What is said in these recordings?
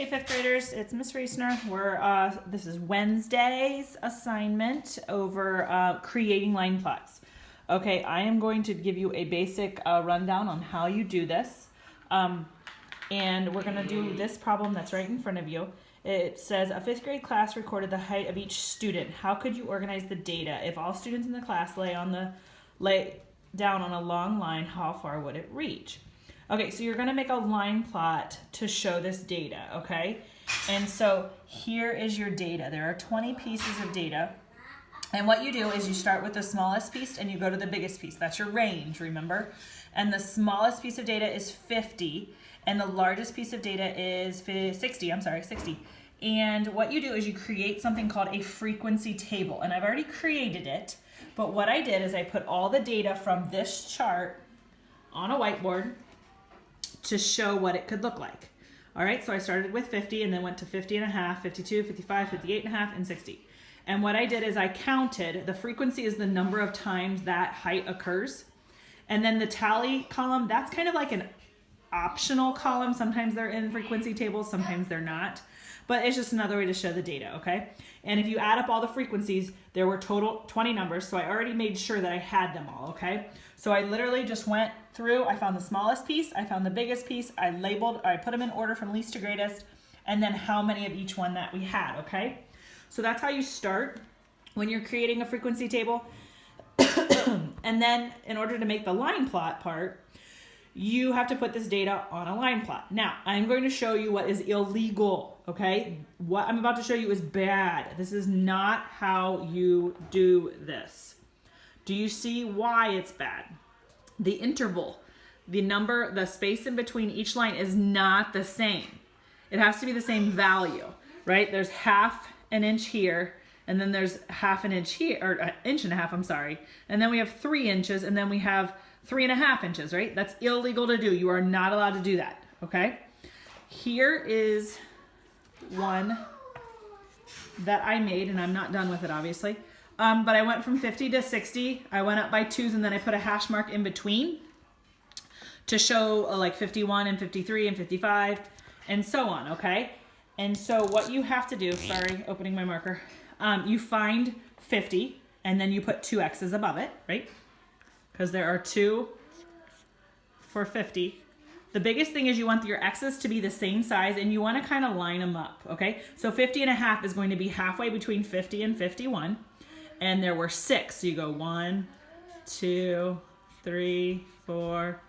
Hey fifth graders, it's Miss Reesner. This is Wednesday's assignment over creating line plots. Okay, I am going to give you a basic rundown on how you do this. And we're gonna do this problem that's right in front of you. It says a fifth grade class recorded the height of each student. How could you organize the data? If all students in the class lay down on a long line, how far would it reach? Okay, so you're gonna make a line plot to show this data, okay? And so here is your data. There are 20 pieces of data. And what you do is you start with the smallest piece and you go to the biggest piece. That's your range, remember? And the smallest piece of data is 50, and the largest piece of data is 60. And what you do is you create something called a frequency table. And I've already created it, but what I did is I put all the data from this chart on a whiteboard to show what it could look like. All right, so I started with 50 and then went to 50 and a half, 52, 55, 58 and a half, and 60. And what I did is I counted, the frequency is the number of times that height occurs. And then the tally column, that's kind of like an optional column. Sometimes they're in frequency tables, sometimes they're not. But it's just another way to show the data, okay? And if you add up all the frequencies, there were total 20 numbers, so I already made sure that I had them all, okay? So I literally just went through, I found the smallest piece, I found the biggest piece, I put them in order from least to greatest, and then how many of each one that we had, okay? So that's how you start when you're creating a frequency table. And then in order to make the line plot part, you have to put this data on a line plot. Now, I'm going to show you what is illegal, okay? What I'm about to show you is bad. This is not how you do this. Do you see why it's bad? The interval, the space in between each line is not the same. It has to be the same value, right? There's half an inch here, and then there's half an inch here, or an inch and a half, I'm sorry. And then we have 3 inches, and then we have 3.5 inches, right? That's illegal to do. You are not allowed to do that, okay? Here is one that I made, and I'm not done with it, obviously. But I went from 50 to 60. I went up by 2s, and then I put a hash mark in between to show like 51 and 53 and 55 and so on, okay? And so what you have to do, sorry, opening my marker, you find 50, and then you put 2 X's above it, right? Because there are 2 for 50. The biggest thing is you want your X's to be the same size, and you want to kind of line them up, okay? So 50 and a half is going to be halfway between 50 and 51. And there were 6. So you go 1, 2, 3, 4,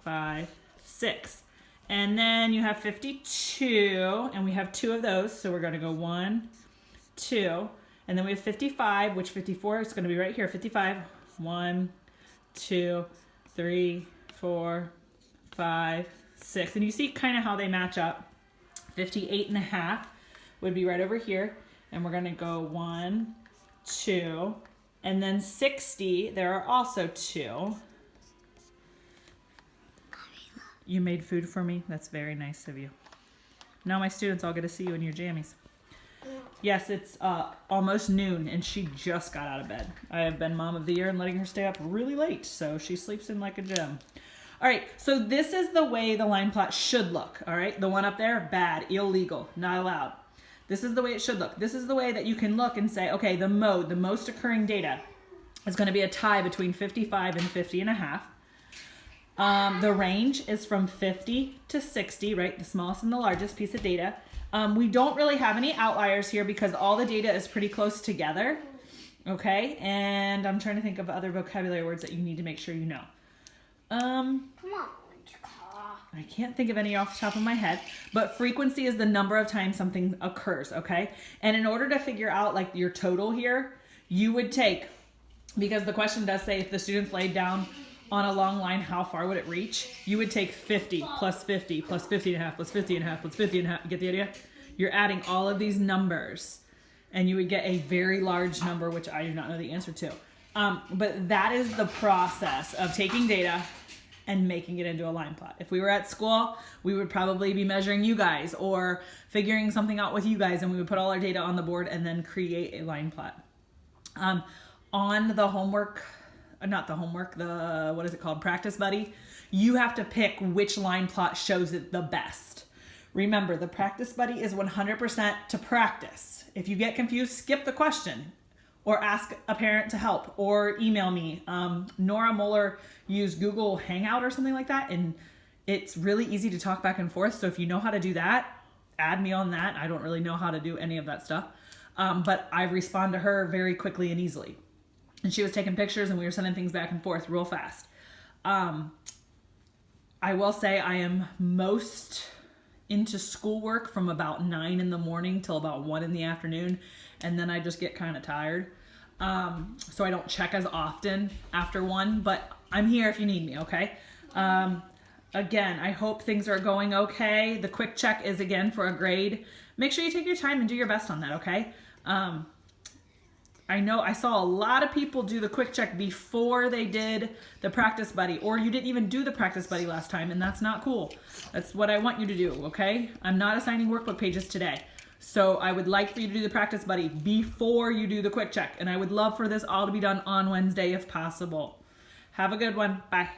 5, 6. And then you have 52, and we have 2 of those. So we're going to go 1, 2. And then we have 55, which 54 is going to be right here. 55, 1, 2, 3, 4, 5, 6. And you see kind of how they match up. 58 and a half would be right over here. And we're going to go 1, 2, and then 60, there are also 2. You made food for me? That's very nice of you. Now my students all get to see you in your jammies. Yes, it's almost noon, and she just got out of bed. I have been mom of the year and letting her stay up really late, so she sleeps in like a gem. All right, so this is the way the line plot should look, all right? The one up there, bad, illegal, not allowed. This is the way it should look. This is the way that you can look and say, okay, the most occurring data is going to be a tie between 55 and 50 and a half. The range is from 50 to 60, right? The smallest and the largest piece of data. We don't really have any outliers here because all the data is pretty close together, okay? And I'm trying to think of other vocabulary words that you need to make sure you know. Come on. I can't think of any off the top of my head, but frequency is the number of times something occurs, okay? And in order to figure out like your total here, you would take, because the question does say if the students laid down on a long line, how far would it reach? You would take 50 plus 50 plus 50 and a half plus 50 and a half plus 50 and a half. You get the idea? You're adding all of these numbers and you would get a very large number, which I do not know the answer to. But that is the process of taking data and making it into a line plot. If we were at school, we would probably be measuring you guys or figuring something out with you guys, and we would put all our data on the board and then create a line plot. On the homework, what is it called? Practice Buddy, you have to pick which line plot shows it the best, Remember, the practice buddy is 100% to practice. If you get confused, skip the question or ask a parent to help or email me. Nora Moeller used Google Hangout or something like that, and it's really easy to talk back and forth. So if you know how to do that, add me on that. I don't really know how to do any of that stuff. But I respond to her very quickly and easily. And she was taking pictures and we were sending things back and forth real fast. I will say I am most into schoolwork from about 9 in the morning till about 1 in the afternoon. And then I just get kind of tired. So I don't check as often after 1, but I'm here if you need me, okay? Again, I hope things are going okay. The quick check is again for a grade. Make sure you take your time and do your best on that, okay? I know I saw a lot of people do the quick check before they did the practice buddy, or you didn't even do the practice buddy last time, and that's not cool. That's what I want you to do, okay? I'm not assigning workbook pages today. So I would like for you to do the practice buddy before you do the quick check, and I would love for this all to be done on Wednesday if possible. Have a good one. Bye.